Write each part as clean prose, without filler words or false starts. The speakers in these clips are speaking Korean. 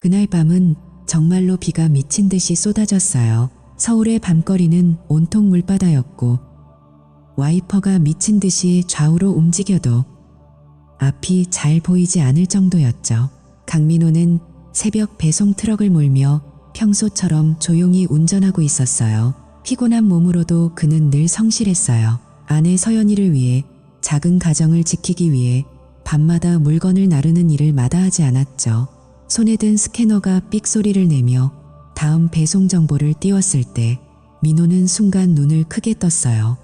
그날 밤은 정말로 비가 미친 듯이 쏟아졌어요. 서울의 밤거리는 온통 물바다였고 와이퍼가 미친 듯이 좌우로 움직여도 앞이 잘 보이지 않을 정도였죠. 강민호는 새벽 배송 트럭을 몰며 평소처럼 조용히 운전하고 있었어요. 피곤한 몸으로도 그는 늘 성실했어요. 아내 서연이를 위해, 작은 가정을 지키기 위해 밤마다 물건을 나르는 일을 마다하지 않았죠. 손에 든 스캐너가 삑 소리를 내며 다음 배송 정보를 띄웠을 때 민호는 순간 눈을 크게 떴어요.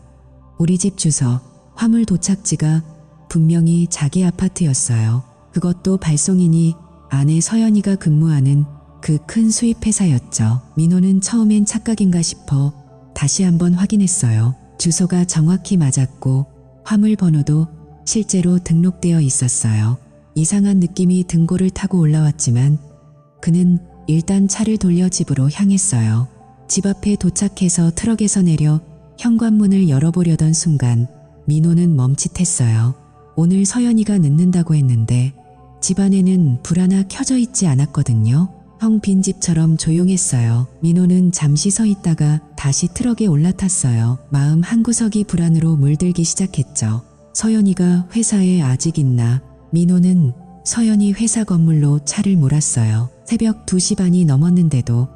우리 집 주소, 화물 도착지가 분명히 자기 아파트였어요. 그것도 발송인이 아내 서연이가 근무하는 그 큰 수입회사였죠. 민호는 처음엔 착각인가 싶어 다시 한번 확인했어요. 주소가 정확히 맞았고 화물 번호도 실제로 등록되어 있었어요. 이상한 느낌이 등골을 타고 올라왔지만 그는 일단 차를 돌려 집으로 향했어요. 집 앞에 도착해서 트럭에서 내려 현관문을 열어보려던 순간 민호는 멈칫했어요. 오늘 서연이가 늦는다고 했는데 집 안에는 불 하나 켜져 있지 않았거든요. 텅 빈 집처럼 조용했어요. 민호는 잠시 서 있다가 다시 트럭에 올라탔어요. 마음 한구석이 불안으로 물들기 시작했죠. 서연이가 회사에 아직 있나? 민호는 서연이 회사 건물로 차를 몰았어요. 새벽 2시 반이 넘었는데도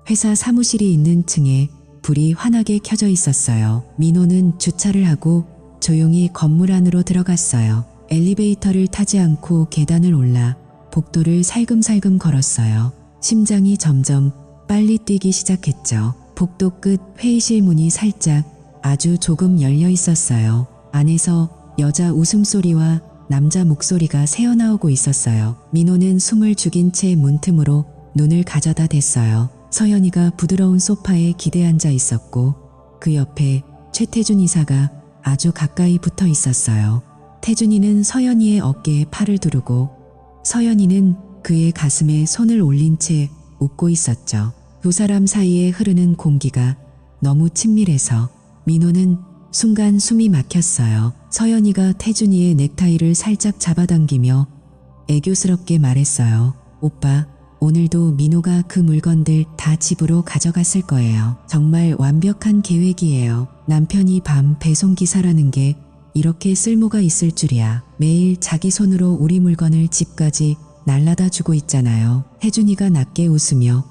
회사 사무실이 있는 층에 불이 환하게 켜져 있었어요. 민호는 주차를 하고 조용히 건물 안으로 들어갔어요. 엘리베이터를 타지 않고 계단을 올라 복도를 살금살금 걸었어요. 심장이 점점 빨리 뛰기 시작했죠. 복도 끝 회의실 문이 살짝 아주 조금 열려 있었어요. 안에서 여자 웃음소리와 남자 목소리가 새어나오고 있었어요. 민호는 숨을 죽인 채 문틈으로 눈을 가져다 댔어요. 서연이가 부드러운 소파에 기대 앉아 있었고 그 옆에 최태준 이사가 아주 가까이 붙어 있었어요. 태준이는 서연이의 어깨에 팔을 두르고 서연이는 그의 가슴에 손을 올린 채 웃고 있었죠. 두 사람 사이에 흐르는 공기가 너무 친밀해서 민호는 순간 숨이 막혔어요. 서연이가 태준이의 넥타이를 살짝 잡아당기며 애교스럽게 말했어요. 오빠, 오늘도 민호가 그 물건들 다 집으로 가져갔을 거예요. 정말 완벽한 계획이에요. 남편이 밤 배송기사라는 게 이렇게 쓸모가 있을 줄이야. 매일 자기 손으로 우리 물건을 집까지 날라다 주고 있잖아요. 태준이가 낮게 웃으며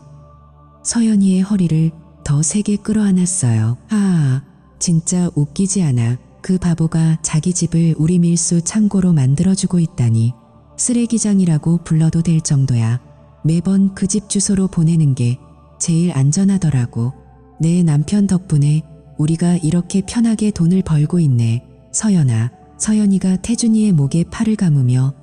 서연이의 허리를 더 세게 끌어안았어요. 하하, 진짜 웃기지 않아. 그 바보가 자기 집을 우리 밀수 창고로 만들어주고 있다니. 쓰레기장이라고 불러도 될 정도야. 매번 그 집 주소로 보내는 게 제일 안전하더라고. 내 남편 덕분에 우리가 이렇게 편하게 돈을 벌고 있네. 서연아. 서연이가 태준이의 목에 팔을 감으며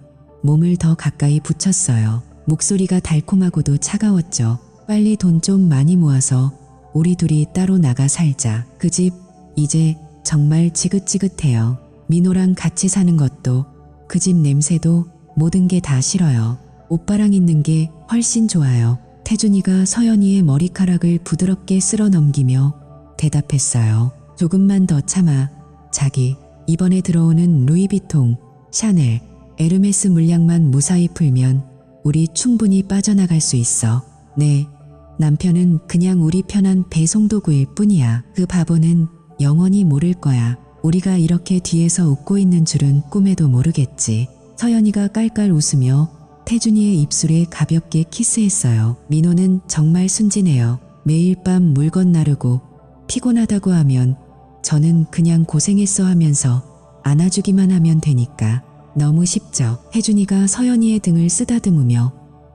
몸을 더 가까이 붙였어요. 목소리가 달콤하고도 차가웠죠. 빨리 돈 좀 많이 모아서 우리 둘이 따로 나가 살자. 그 집 이제 정말 지긋지긋해요. 민호랑 같이 사는 것도 그 집 냄새도 모든 게 다 싫어요. 오빠랑 있는 게 훨씬 좋아요. 태준이가 서연이의 머리카락을 부드럽게 쓸어 넘기며 대답했어요. 조금만 더 참아. 자기, 이번에 들어오는 루이비통, 샤넬, 에르메스 물량만 무사히 풀면 우리 충분히 빠져나갈 수 있어. 네, 남편은 그냥 우리 편한 배송도구일 뿐이야. 그 바보는 영원히 모를 거야. 우리가 이렇게 뒤에서 웃고 있는 줄은 꿈에도 모르겠지. 서연이가 깔깔 웃으며 태준이의 입술에 가볍게 키스했어요. 민호는 정말 순진해요. 매일 밤 물건 나르고 피곤하다고 하면 저는 그냥 고생했어 하면서 안아주기만 하면 되니까. 너무 쉽죠. 태준이가 서연이의 등을 쓰다듬으며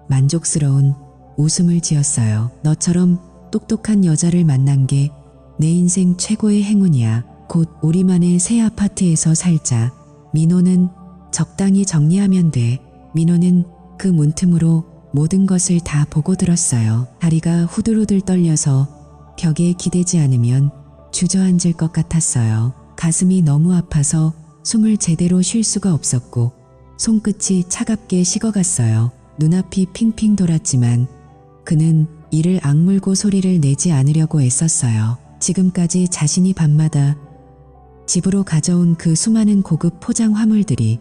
만족스러운 웃음을 지었어요. 너처럼 똑똑한 여자를 만난 게 내 인생 최고의 행운이야. 곧 우리만의 새 아파트에서 살자. 민호는 적당히 정리하면 돼. 민호는 그 문틈으로 모든 것을 다 보고 들었어요. 다리가 후들후들 떨려서 벽에 기대지 않으면 주저앉을 것 같았어요. 가슴이 너무 아파서 숨을 제대로 쉴 수가 없었고 손끝이 차갑게 식어갔어요. 눈앞이 핑핑 돌았지만 그는 이를 악물고 소리를 내지 않으려고 애썼어요. 지금까지 자신이 밤마다 집으로 가져온 그 수많은 고급 포장 화물들이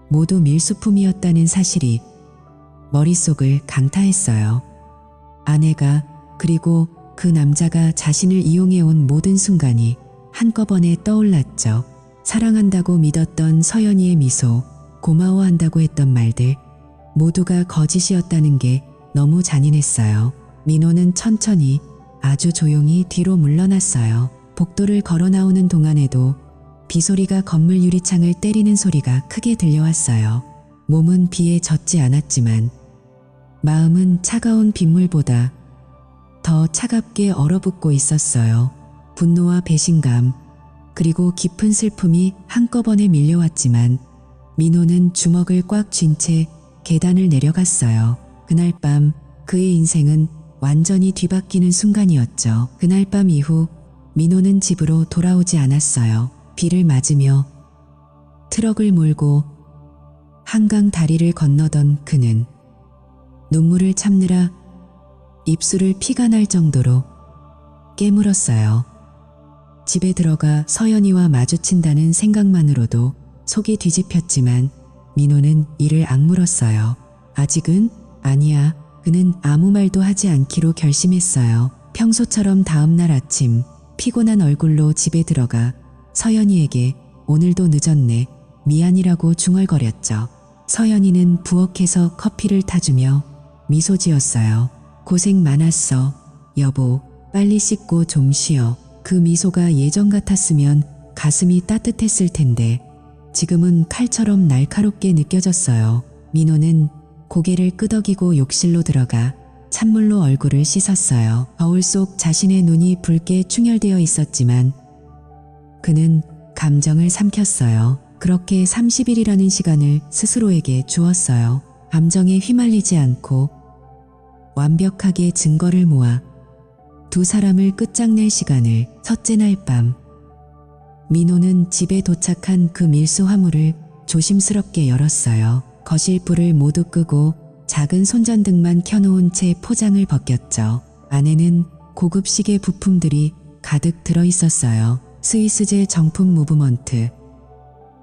모두 밀수품이었다는 사실이 머릿속을 강타했어요. 아내가 그리고 그 남자가 자신을 이용해온 모든 순간이 한꺼번에 떠올랐죠. 사랑한다고 믿었던 서연이의 미소, 고마워한다고 했던 말들, 모두가 거짓이었다는 게 너무 잔인했어요. 민호는 천천히 아주 조용히 뒤로 물러났어요. 복도를 걸어 나오는 동안에도 비소리가 건물 유리창을 때리는 소리가 크게 들려왔어요. 몸은 비에 젖지 않았지만 마음은 차가운 빗물보다 더 차갑게 얼어붙고 있었어요. 분노와 배신감, 그리고 깊은 슬픔이 한꺼번에 밀려왔지만 민호는 주먹을 꽉 쥔 채 계단을 내려갔어요. 그날 밤 그의 인생은 완전히 뒤바뀌는 순간이었죠. 그날 밤 이후 민호는 집으로 돌아오지 않았어요. 비를 맞으며 트럭을 몰고 한강 다리를 건너던 그는 눈물을 참느라 입술을 피가 날 정도로 깨물었어요. 집에 들어가 서연이와 마주친다는 생각만으로도 속이 뒤집혔지만 민호는 이를 악물었어요. 아직은 아니야. 그는 아무 말도 하지 않기로 결심했어요. 평소처럼 다음날 아침 피곤한 얼굴로 집에 들어가 서연이에게 오늘도 늦었네. 미안이라고 중얼거렸죠. 서연이는 부엌에서 커피를 타주며 미소 지었어요. 고생 많았어. 여보, 빨리 씻고 좀 쉬어. 그 미소가 예전 같았으면 가슴이 따뜻했을 텐데 지금은 칼처럼 날카롭게 느껴졌어요. 민호는 고개를 끄덕이고 욕실로 들어가 찬물로 얼굴을 씻었어요. 거울 속 자신의 눈이 붉게 충혈되어 있었지만 그는 감정을 삼켰어요. 그렇게 30일이라는 시간을 스스로에게 주었어요. 감정에 휘말리지 않고 완벽하게 증거를 모아 두 사람을 끝장낼 시간을. 첫째 날 밤 민호는 집에 도착한 그 밀수 화물을 조심스럽게 열었어요. 거실 불을 모두 끄고 작은 손전등만 켜놓은 채 포장을 벗겼죠. 안에는 고급 시계 부품들이 가득 들어있었어요. 스위스제 정품 무브먼트,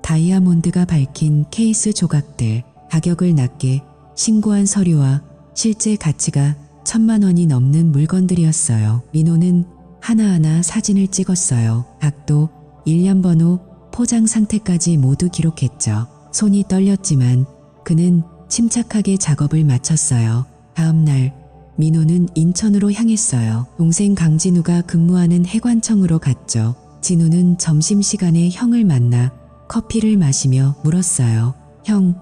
다이아몬드가 밝힌 케이스 조각들, 가격을 낮게 신고한 서류와 실제 가치가 1000만 원이 넘는 물건들이었어요. 민호는 하나하나 사진을 찍었어요. 각도, 일련 번호, 포장 상태까지 모두 기록했죠. 손이 떨렸지만 그는 침착하게 작업을 마쳤어요. 다음 날 민호는 인천으로 향했어요. 동생 강진우가 근무하는 해관청으로 갔죠. 진우는 점심시간에 형을 만나 커피를 마시며 물었어요. 형,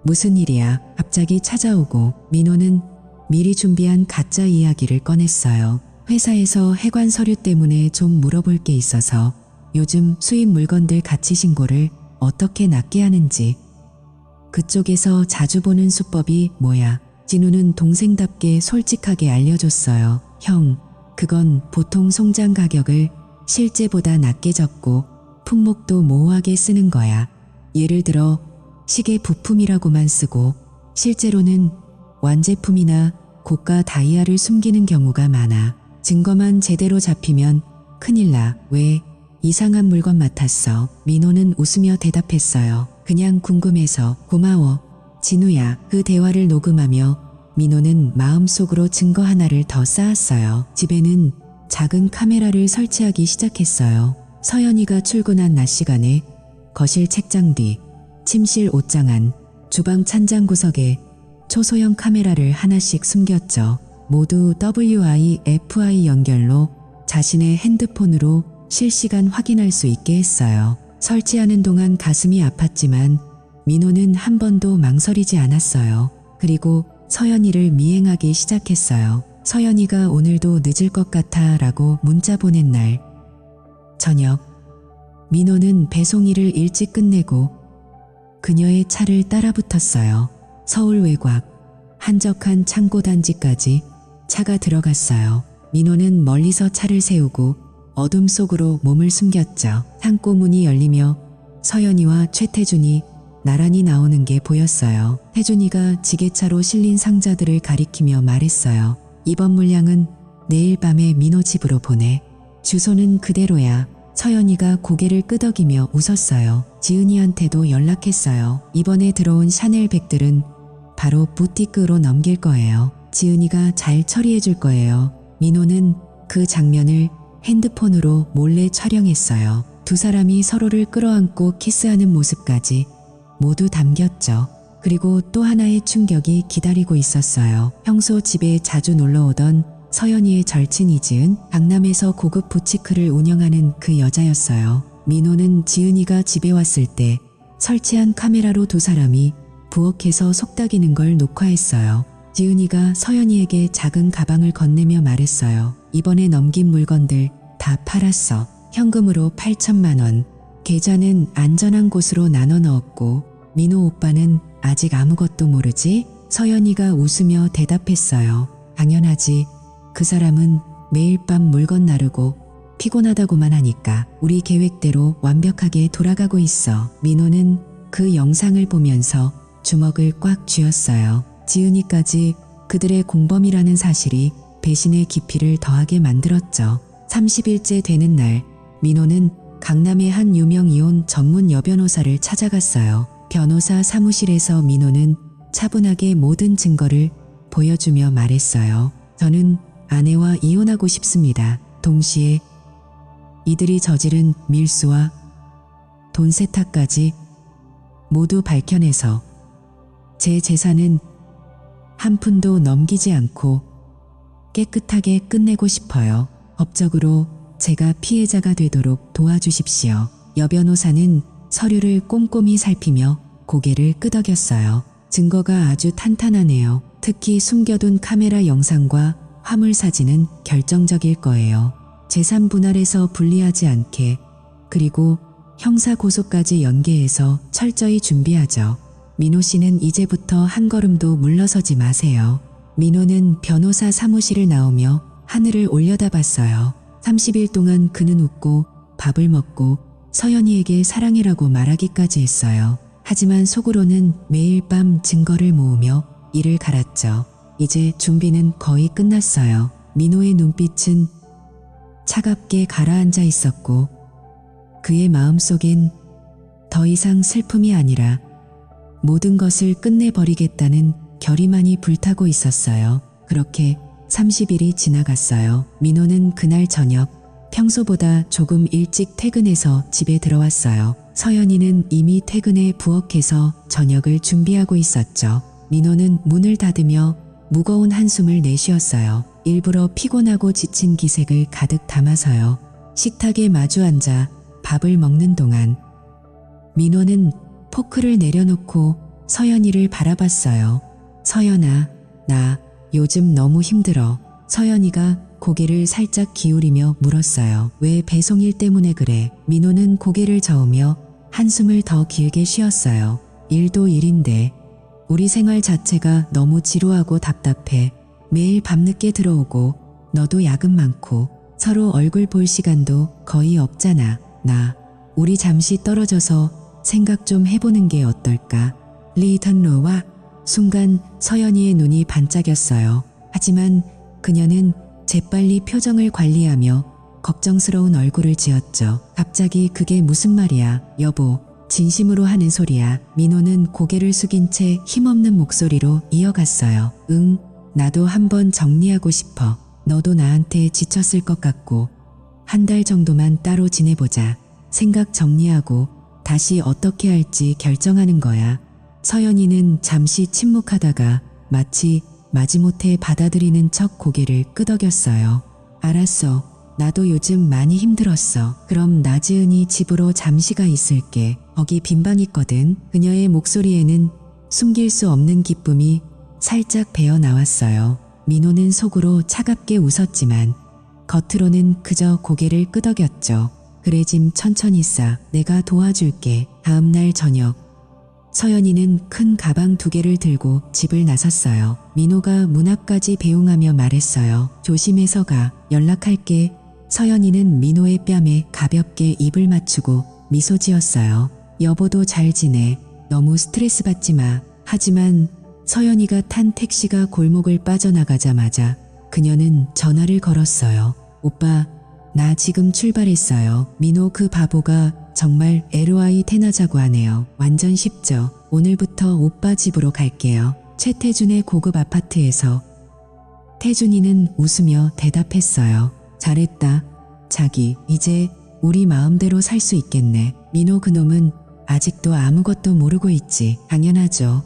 무슨 일이야? 갑자기 찾아오고 민호는 미리 준비한 가짜 이야기를 꺼냈어요. 회사에서 해관 서류 때문에 좀 물어볼 게 있어서 요즘 수입 물건들 가치 신고를 어떻게 낮게 하는지. 그쪽에서 자주 보는 수법이 뭐야? 진우는 동생답게 솔직하게 알려줬어요. 형, 그건 보통 송장 가격을 실제보다 낮게 적고 품목도 모호하게 쓰는 거야. 예를 들어 시계 부품이라고만 쓰고 실제로는 완제품이나 고가 다이아를 숨기는 경우가 많아. 증거만 제대로 잡히면 큰일 나. 왜? 이상한 물건 맡았어. 민호는 웃으며 대답했어요. 그냥 궁금해서. 고마워, 진우야. 그 대화를 녹음하며 민호는 마음속으로 증거 하나를 더 쌓았어요. 집에는 작은 카메라를 설치하기 시작했어요. 서연이가 출근한 낮 시간에 거실 책장 뒤, 침실 옷장 안, 주방 찬장 구석에 초소형 카메라를 하나씩 숨겼죠. 모두 WI-FI 연결로 자신의 핸드폰으로 실시간 확인할 수 있게 했어요. 설치하는 동안 가슴이 아팠지만 민호는 한 번도 망설이지 않았어요. 그리고 서연이를 미행하기 시작했어요. 서연이가 오늘도 늦을 것 같아 라고 문자 보낸 날 저녁, 민호는 배송 일을 일찍 끝내고 그녀의 차를 따라 붙었어요. 서울 외곽, 한적한 창고 단지까지 차가 들어갔어요. 민호는 멀리서 차를 세우고 어둠 속으로 몸을 숨겼죠. 창고 문이 열리며 서연이와 최태준이 나란히 나오는 게 보였어요. 태준이가 지게차로 실린 상자들을 가리키며 말했어요. 이번 물량은 내일 밤에 민호 집으로 보내. 주소는 그대로야. 서연이가 고개를 끄덕이며 웃었어요. 지은이한테도 연락했어요. 이번에 들어온 샤넬 백들은 바로 부티크로 넘길 거예요. 지은이가 잘 처리해 줄 거예요. 민호는 그 장면을 핸드폰으로 몰래 촬영했어요. 두 사람이 서로를 끌어안고 키스하는 모습까지 모두 담겼죠. 그리고 또 하나의 충격이 기다리고 있었어요. 평소 집에 자주 놀러오던 서연이의 절친 이지은, 강남에서 고급 부티크를 운영하는 그 여자였어요. 민호는 지은이가 집에 왔을 때 설치한 카메라로 두 사람이 부엌에서 속닥이는 걸 녹화했어요. 지은이가 서연이에게 작은 가방을 건네며 말했어요. 이번에 넘긴 물건들 다 팔았어. 현금으로 8천만 원. 계좌는 안전한 곳으로 나눠 넣었고 민호 오빠는 아직 아무것도 모르지? 서연이가 웃으며 대답했어요. 당연하지. 그 사람은 매일 밤 물건 나르고 피곤하다고만 하니까 우리 계획대로 완벽하게 돌아가고 있어. 민호는 그 영상을 보면서 주먹을 꽉 쥐었어요. 지은이까지 그들의 공범이라는 사실이 배신의 깊이를 더하게 만들었죠. 30일째 되는 날, 민호는 강남의 한 유명 이혼 전문 여변호사를 찾아갔어요. 변호사 사무실에서 민호는 차분하게 모든 증거를 보여주며 말했어요. 저는 아내와 이혼하고 싶습니다. 동시에 이들이 저지른 밀수와 돈 세탁까지 모두 밝혀내서 제 재산은 한 푼도 넘기지 않고 깨끗하게 끝내고 싶어요. 법적으로 제가 피해자가 되도록 도와주십시오. 여변호사는 서류를 꼼꼼히 살피며 고개를 끄덕였어요. 증거가 아주 탄탄하네요. 특히 숨겨둔 카메라 영상과 화물 사진은 결정적일 거예요. 재산 분할에서 불리하지 않게, 그리고 형사 고소까지 연계해서 철저히 준비하죠. 민호 씨는 이제부터 한 걸음도 물러서지 마세요. 민호는 변호사 사무실을 나오며 하늘을 올려다봤어요. 30일 동안 그는 웃고 밥을 먹고 서연이에게 사랑해라고 말하기까지 했어요. 하지만 속으로는 매일 밤 증거를 모으며 이를 갈았죠. 이제 준비는 거의 끝났어요. 민호의 눈빛은 차갑게 가라앉아 있었고 그의 마음속엔 더 이상 슬픔이 아니라 모든 것을 끝내버리겠다는 결의만이 불타고 있었어요. 그렇게 30일이 지나갔어요. 민호는 그날 저녁 평소보다 조금 일찍 퇴근해서 집에 들어왔어요. 서연이는 이미 퇴근해 부엌에서 저녁을 준비하고 있었죠. 민호는 문을 닫으며 무거운 한숨을 내쉬었어요. 일부러 피곤하고 지친 기색을 가득 담아서요. 식탁에 마주 앉아 밥을 먹는 동안 민호는 포크를 내려놓고 서연이를 바라봤어요. 서연아, 나 요즘 너무 힘들어. 서연이가 고개를 살짝 기울이며 물었어요. 왜 배송일 때문에 그래? 민호는 고개를 저으며 한숨을 더 길게 쉬었어요. 일도 일인데 우리 생활 자체가 너무 지루하고 답답해. 매일 밤늦게 들어오고 너도 야근 많고 서로 얼굴 볼 시간도 거의 없잖아. 우리 잠시 떨어져서 생각 좀 해보는 게 어떨까? 리턴로와 순간 서연이의 눈이 반짝였어요. 하지만 그녀는 재빨리 표정을 관리하며 걱정스러운 얼굴을 지었죠. 갑자기 그게 무슨 말이야? 여보, 진심으로 하는 소리야. 민호는 고개를 숙인 채 힘없는 목소리로 이어갔어요. 응, 나도 한번 정리하고 싶어. 너도 나한테 지쳤을 것 같고 한 달 정도만 따로 지내보자. 생각 정리하고 다시 어떻게 할지 결정하는 거야. 서연이는 잠시 침묵하다가 마치 마지못해 받아들이는 척 고개를 끄덕였어요. 알았어. 나도 요즘 많이 힘들었어. 그럼 나지은이 집으로 잠시 가 있을게. 거기 빈방 있거든. 그녀의 목소리에는 숨길 수 없는 기쁨이 살짝 배어 나왔어요. 민호는 속으로 차갑게 웃었지만 겉으로는 그저 고개를 끄덕였죠. 그래, 짐 천천히 싸. 내가 도와줄게. 다음 날 저녁 서연이는 큰 가방 2개를 들고 집을 나섰어요. 민호가 문 앞까지 배웅하며 말했어요. 조심해서 가. 연락할게. 서연이는 민호의 뺨에 가볍게 입을 맞추고 미소 지었어요. 여보도 잘 지내. 너무 스트레스 받지 마. 하지만 서연이가 탄 택시가 골목을 빠져나가자마자 그녀는 전화를 걸었어요. 오빠, 나 지금 출발했어요. 민호 그 바보가 정말 LOI 테나자고 하네요. 완전 쉽죠. 오늘부터 오빠 집으로 갈게요. 최태준의 고급 아파트에서 태준이는 웃으며 대답했어요. 잘했다. 자기, 이제 우리 마음대로 살 수 있겠네. 민호 그놈은 아직도 아무것도 모르고 있지. 당연하죠.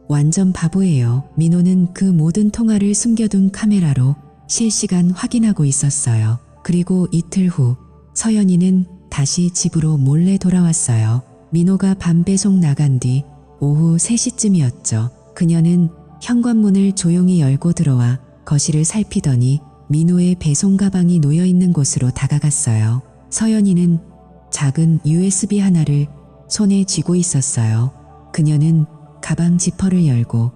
완전 바보예요. 민호는 그 모든 통화를 숨겨둔 카메라로 실시간 확인하고 있었어요. 그리고 이틀 후 서연이는 다시 집으로 몰래 돌아왔어요. 민호가 밤 배송 나간 뒤 오후 3시쯤이었죠. 그녀는 현관문을 조용히 열고 들어와 거실을 살피더니 민호의 배송 가방이 놓여 있는 곳으로 다가갔어요. 서연이는 작은 USB 하나를 손에 쥐고 있었어요. 그녀는 가방 지퍼를 열고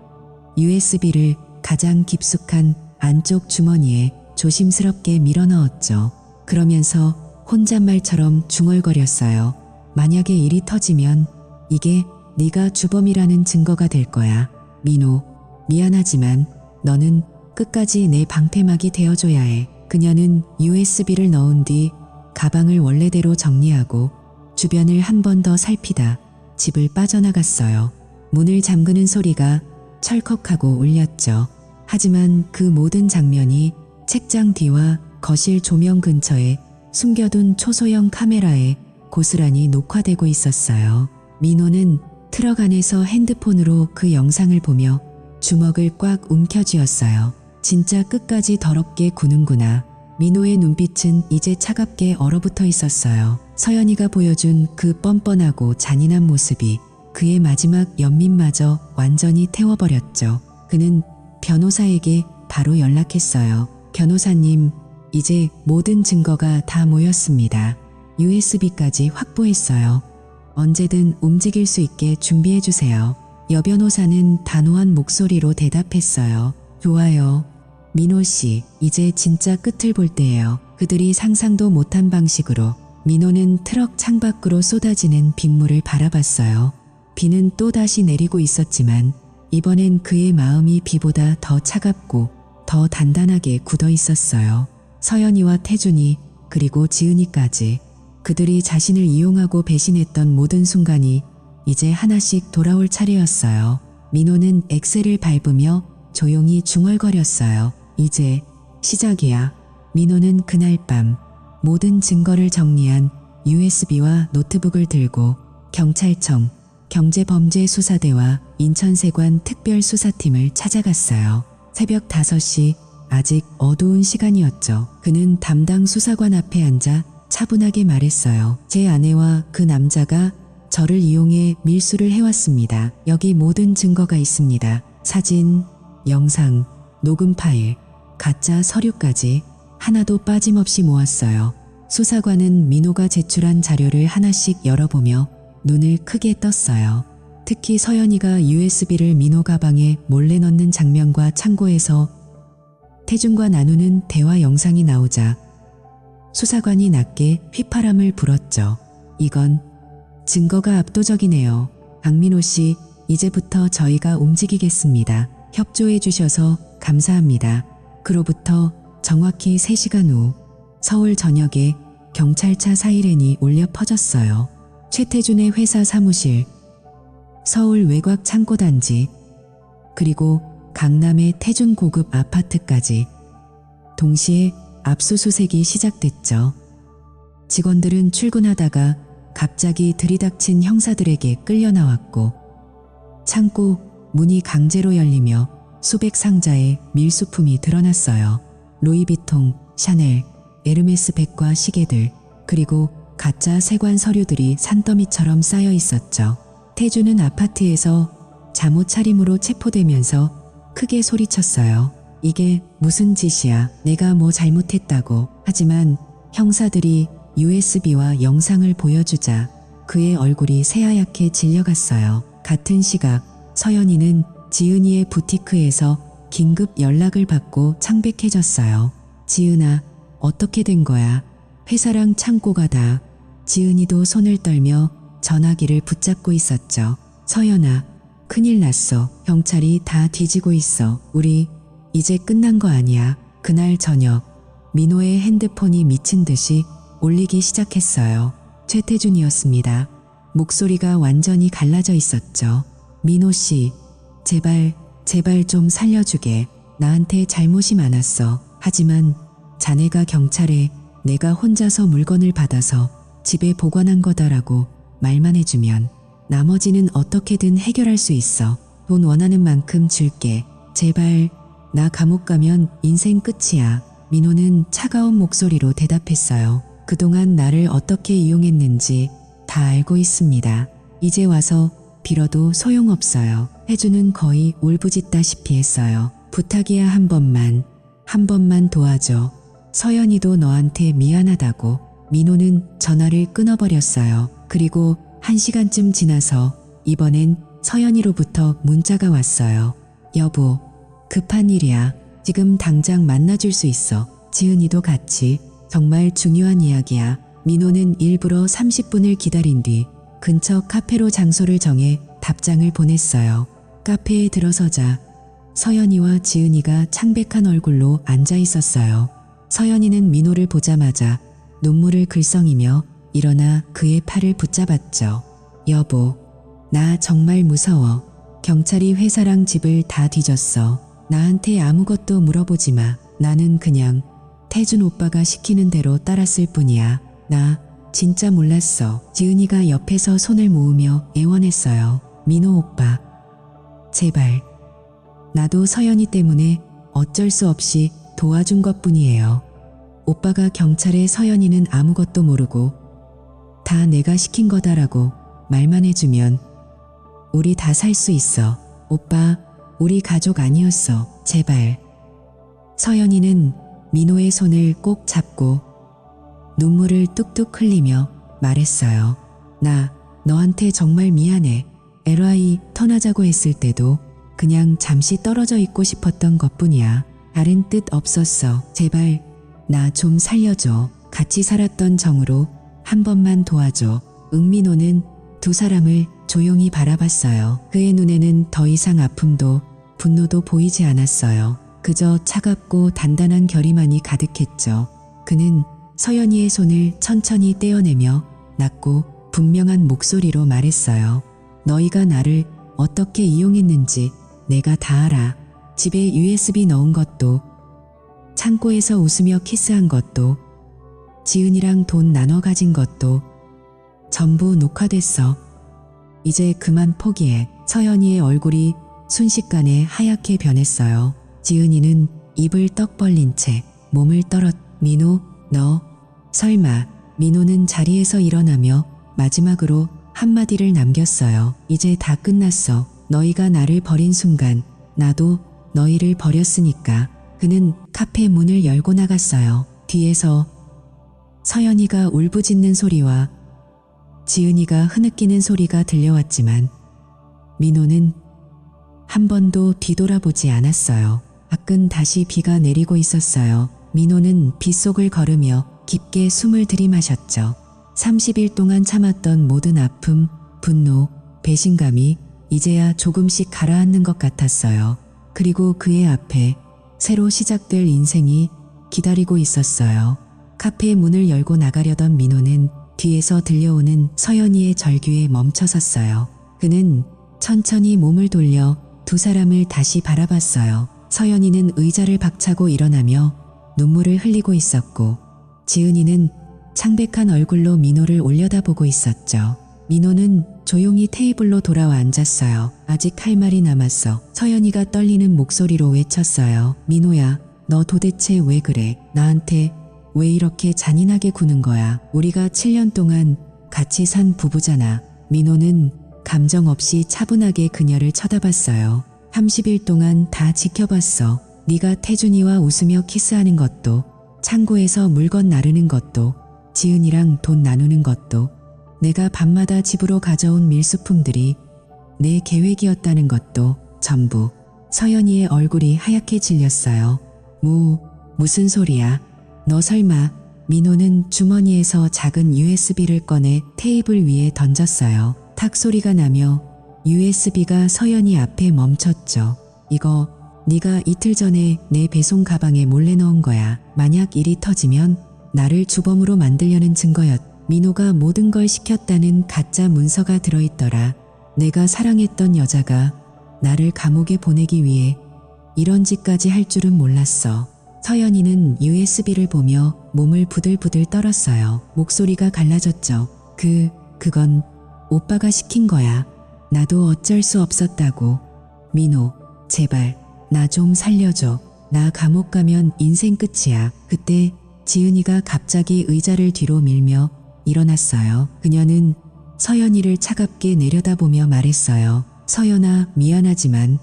USB를 가장 깊숙한 안쪽 주머니에 조심스럽게 밀어 넣었죠. 그러면서 혼잣말처럼 중얼거렸어요. 만약에 일이 터지면 이게 네가 주범이라는 증거가 될 거야. 민호, 미안하지만 너는 끝까지 내 방패막이 되어줘야 해. 그녀는 USB를 넣은 뒤 가방을 원래대로 정리하고 주변을 한 번 더 살피다 집을 빠져나갔어요. 문을 잠그는 소리가 철컥하고 울렸죠. 하지만 그 모든 장면이 책장 뒤와 거실 조명 근처에 숨겨둔 초소형 카메라에 고스란히 녹화되고 있었어요. 민호는 트럭 안에서 핸드폰으로 그 영상을 보며 주먹을 꽉 움켜쥐었어요. 진짜 끝까지 더럽게 구는구나. 민호의 눈빛은 이제 차갑게 얼어붙어 있었어요. 서연이가 보여준 그 뻔뻔하고 잔인한 모습이 그의 마지막 연민마저 완전히 태워버렸죠. 그는 변호사에게 바로 연락했어요. 변호사님, 이제 모든 증거가 다 모였습니다. USB까지 확보했어요. 언제든 움직일 수 있게 준비해주세요. 여 변호사는 단호한 목소리로 대답했어요. 좋아요. 민호 씨, 이제 진짜 끝을 볼 때예요. 그들이 상상도 못한 방식으로 민호는 트럭 창밖으로 쏟아지는 빗물을 바라봤어요. 비는 또다시 내리고 있었지만 이번엔 그의 마음이 비보다 더 차갑고 더 단단하게 굳어 있었어요. 서연이와 태준이 그리고 지은이까지 그들이 자신을 이용하고 배신했던 모든 순간이 이제 하나씩 돌아올 차례였어요. 민호는 엑셀을 밟으며 조용히 중얼거렸어요. 이제 시작이야. 민호는 그날 밤 모든 증거를 정리한 USB와 노트북을 들고 경찰청, 경제범죄수사대와 인천세관 특별수사팀을 찾아갔어요. 새벽 5시, 아직 어두운 시간이었죠. 그는 담당 수사관 앞에 앉아 차분하게 말했어요. 제 아내와 그 남자가 저를 이용해 밀수를 해왔습니다. 여기 모든 증거가 있습니다. 사진, 영상, 녹음 파일, 가짜 서류까지 하나도 빠짐없이 모았어요. 수사관은 민호가 제출한 자료를 하나씩 열어보며 눈을 크게 떴어요. 특히 서연이가 USB를 민호 가방에 몰래 넣는 장면과 창고에서 태준과 나누는 대화 영상이 나오자 수사관이 낮게 휘파람을 불었죠. 이건 증거가 압도적이네요. 박민호 씨, 이제부터 저희가 움직이겠습니다. 협조해 주셔서 감사합니다. 그로부터 정확히 3시간 후 서울 전역에 경찰차 사이렌이 울려 퍼졌어요. 최태준의 회사 사무실, 서울 외곽 창고단지, 그리고 강남의 태준 고급 아파트까지 동시에 압수수색이 시작됐죠. 직원들은 출근하다가 갑자기 들이닥친 형사들에게 끌려 나왔고 창고 문이 강제로 열리며 수백 상자의 밀수품이 드러났어요. 루이비통, 샤넬, 에르메스 백과 시계들, 그리고 가짜 세관 서류들이 산더미처럼 쌓여 있었죠. 태준은 아파트에서 잠옷 차림으로 체포되면서 크게 소리쳤어요. 이게 무슨 짓이야. 내가 뭐 잘못했다고. 하지만 형사들이 USB와 영상을 보여주자 그의 얼굴이 새하얗게 질려갔어요. 같은 시각 서연이는 지은이의 부티크에서 긴급 연락을 받고 창백해졌어요. 지은아, 어떻게 된 거야? 회사랑 창고가 다. 지은이도 손을 떨며 전화기를 붙잡고 있었죠. 서연아, 큰일 났어. 경찰이 다 뒤지고 있어. 우리 이제 끝난 거 아니야. 그날 저녁 민호의 핸드폰이 미친 듯이 울리기 시작했어요. 최태준이었습니다. 목소리가 완전히 갈라져 있었죠. 민호 씨, 제발 제발 좀 살려주게. 나한테 잘못이 많았어. 하지만 자네가 경찰에 내가 혼자서 물건을 받아서 집에 보관한 거다라고 말만 해주면 나머지는 어떻게든 해결할 수 있어. 돈 원하는 만큼 줄게. 제발. 나 감옥 가면 인생 끝이야. 민호는 차가운 목소리로 대답했어요. 그동안 나를 어떻게 이용했는지 다 알고 있습니다. 이제 와서 빌어도 소용없어요. 혜주는 거의 울부짖다시피 했어요. 부탁이야, 한 번만 도와줘. 서연이도 너한테 미안하다고. 민호는 전화를 끊어버렸어요. 그리고 1시간쯤 지나서 이번엔 서연이로부터 문자가 왔어요. 여보, 급한 일이야. 지금 당장 만나줄 수 있어. 지은이도 같이. 정말 중요한 이야기야. 민호는 일부러 30분을 기다린 뒤 근처 카페로 장소를 정해 답장을 보냈어요. 카페에 들어서자 서연이와 지은이가 창백한 얼굴로 앉아 있었어요. 서연이는 민호를 보자마자 눈물을 글썽이며 일어나 그의 팔을 붙잡았죠. 여보, 나 정말 무서워. 경찰이 회사랑 집을 다 뒤졌어. 나한테 아무것도 물어보지 마. 나는 그냥 태준 오빠가 시키는 대로 따랐을 뿐이야. 나 진짜 몰랐어. 지은이가 옆에서 손을 모으며 애원했어요. 민호 오빠, 제발. 나도 서연이 때문에 어쩔 수 없이 도와준 것뿐이에요. 오빠가 경찰에 서연이는 아무것도 모르고 다 내가 시킨 거다라고 말만 해주면 우리 다 살 수 있어. 오빠, 우리 가족 아니었어. 제발. 서연이는 민호의 손을 꼭 잡고 눈물을 뚝뚝 흘리며 말했어요. 나 너한테 정말 미안해. LI 턴하자고 했을 때도 그냥 잠시 떨어져 있고 싶었던 것뿐이야. 다른 뜻 없었어. 제발 나 좀 살려줘. 같이 살았던 정으로 한 번만 도와줘. 민호는 두 사람을 조용히 바라봤어요. 그의 눈에는 더 이상 아픔도 분노도 보이지 않았어요. 그저 차갑고 단단한 결의만이 가득했죠. 그는 서연이의 손을 천천히 떼어내며 낮고 분명한 목소리로 말했어요. 너희가 나를 어떻게 이용했는지 내가 다 알아. 집에 USB 넣은 것도, 창고에서 웃으며 키스한 것도, 지은이랑 돈 나눠 가진 것도 전부 녹화됐어. 이제 그만 포기해. 서연이의 얼굴이 순식간에 하얗게 변했어요. 지은이는 입을 떡 벌린 채 몸을 민호, 너 설마. 민호는 자리에서 일어나며 마지막으로 한마디를 남겼어요. 이제 다 끝났어. 너희가 나를 버린 순간 나도 너희를 버렸으니까. 그는 카페 문을 열고 나갔어요. 뒤에서 서연이가 울부짖는 소리와 지은이가 흐느끼는 소리가 들려왔지만 민호는 한 번도 뒤돌아보지 않았어요. 밖은 다시 비가 내리고 있었어요. 민호는 빗속을 걸으며 깊게 숨을 들이마셨죠. 30일 동안 참았던 모든 아픔, 분노, 배신감이 이제야 조금씩 가라앉는 것 같았어요. 그리고 그의 앞에 새로 시작될 인생이 기다리고 있었어요. 카페의 문을 열고 나가려던 민호는 뒤에서 들려오는 서연이의 절규에 멈춰섰어요. 그는 천천히 몸을 돌려 두 사람을 다시 바라봤어요. 서연이는 의자를 박차고 일어나며 눈물을 흘리고 있었고 지은이는 창백한 얼굴로 민호를 올려다보고 있었죠. 민호는 조용히 테이블로 돌아와 앉았어요. 아직 할 말이 남았어. 서연이가 떨리는 목소리로 외쳤어요. 민호야, 너 도대체 왜 그래? 나한테 왜 이렇게 잔인하게 구는 거야? 우리가 7년 동안 같이 산 부부잖아. 민호는 감정 없이 차분하게 그녀를 쳐다봤어요. 30일 동안 다 지켜봤어. 네가 태준이와 웃으며 키스하는 것도, 창고에서 물건 나르는 것도, 지은이랑 돈 나누는 것도, 내가 밤마다 집으로 가져온 밀수품들이 내 계획이었다는 것도 전부. 서연이의 얼굴이 하얗게 질렸어요. 무슨 소리야? 너 설마. 민호는 주머니에서 작은 USB를 꺼내 테이블 위에 던졌어요. 탁 소리가 나며 USB가 서연이 앞에 멈췄죠. 이거 네가 이틀 전에 내 배송 가방에 몰래 넣은 거야. 만약 일이 터지면 나를 주범으로 만들려는 증거였. 민호가 모든 걸 시켰다는 가짜 문서가 들어있더라. 내가 사랑했던 여자가 나를 감옥에 보내기 위해 이런 짓까지 할 줄은 몰랐어. 서연이는 USB를 보며 몸을 부들부들 떨었어요. 목소리가 갈라졌죠. 그건 오빠가 시킨 거야. 나도 어쩔 수 없었다고. 민호, 제발 나 좀 살려줘. 나 감옥 가면 인생 끝이야. 그때 지은이가 갑자기 의자를 뒤로 밀며 일어났어요. 그녀는 서연이를 차갑게 내려다보며 말했어요. 서연아, 미안하지만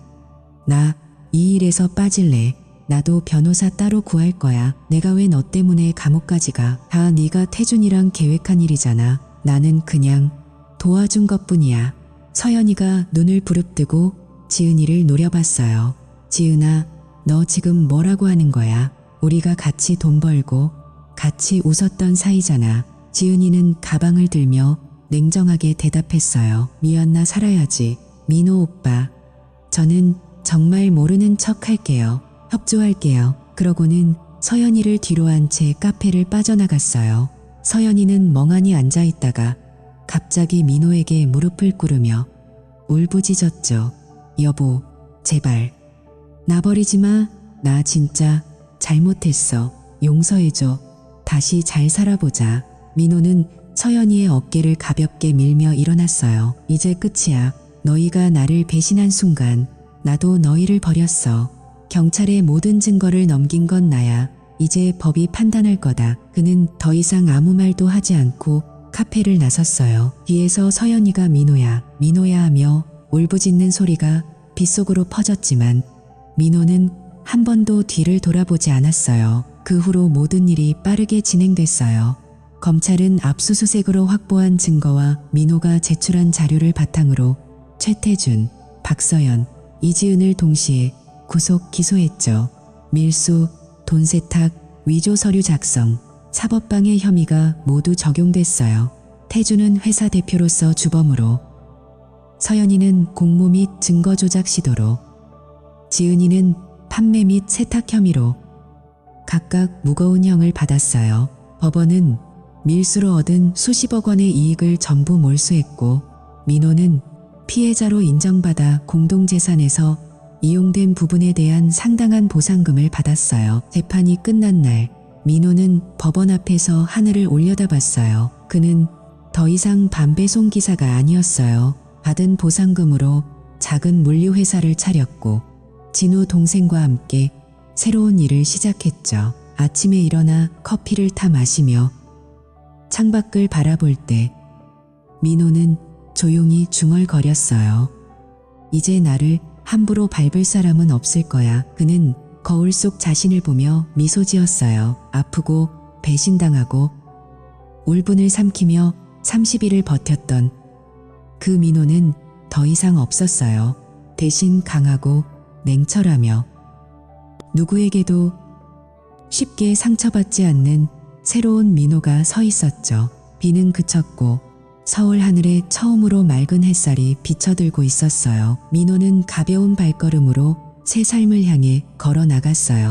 나 이 일에서 빠질래. 나도 변호사 따로 구할 거야. 내가 왜 너 때문에 감옥까지 가. 다 네가 태준이랑 계획한 일이잖아. 나는 그냥 도와준 것뿐이야. 서연이가 눈을 부릅뜨고 지은이를 노려봤어요. 지은아, 너 지금 뭐라고 하는 거야? 우리가 같이 돈 벌고 같이 웃었던 사이잖아. 지은이는 가방을 들며 냉정하게 대답했어요. 미안나 살아야지. 민호 오빠, 저는 정말 모르는 척 할게요. 협조할게요. 그러고는 서연이를 뒤로 한 채 카페를 빠져나갔어요. 서연이는 멍하니 앉아있다가 갑자기 민호에게 무릎을 꿇으며 울부짖었죠. 여보, 제발 나 버리지 마. 나 진짜 잘못했어. 용서해줘. 다시 잘 살아보자. 민호는 서연이의 어깨를 가볍게 밀며 일어났어요. 이제 끝이야. 너희가 나를 배신한 순간 나도 너희를 버렸어. 경찰에 모든 증거를 넘긴 건 나야. 이제 법이 판단할 거다. 그는 더 이상 아무 말도 하지 않고 카페를 나섰어요. 뒤에서 서연이가 민호야, 민호야 하며 울부짖는 소리가 빗속으로 퍼졌지만 민호는 한 번도 뒤를 돌아보지 않았어요. 그 후로 모든 일이 빠르게 진행됐어요. 검찰은 압수수색으로 확보한 증거와 민호가 제출한 자료를 바탕으로 최태준, 박서연, 이지은을 동시에 구속 기소했죠. 밀수, 돈 세탁, 위조 서류 작성, 사법방해 혐의가 모두 적용됐어요. 태준은 회사 대표로서 주범으로, 서연이는 공모 및 증거 조작 시도로, 지은이는 판매 및 세탁 혐의로 각각 무거운 형을 받았어요. 법원은 밀수로 얻은 수십억 원의 이익을 전부 몰수했고 민호는 피해자로 인정받아 공동재산에서 이용된 부분에 대한 상당한 보상금을 받았어요. 재판이 끝난 날 민호는 법원 앞에서 하늘을 올려다봤어요. 그는 더 이상 반배송 기사가 아니었어요. 받은 보상금으로 작은 물류회사를 차렸고 진우 동생과 함께 새로운 일을 시작했죠. 아침에 일어나 커피를 타 마시며 창밖을 바라볼 때 민호는 조용히 중얼거렸어요. 이제 나를 함부로 밟을 사람은 없을 거야. 그는 거울 속 자신을 보며 미소 지었어요. 아프고 배신당하고 울분을 삼키며 30일을 버텼던 그 민호는 더 이상 없었어요. 대신 강하고 냉철하며 누구에게도 쉽게 상처받지 않는 새로운 민호가 서 있었죠. 비는 그쳤고 서울 하늘에 처음으로 맑은 햇살이 비쳐들고 있었어요. 민호는 가벼운 발걸음으로 새 삶을 향해 걸어 나갔어요.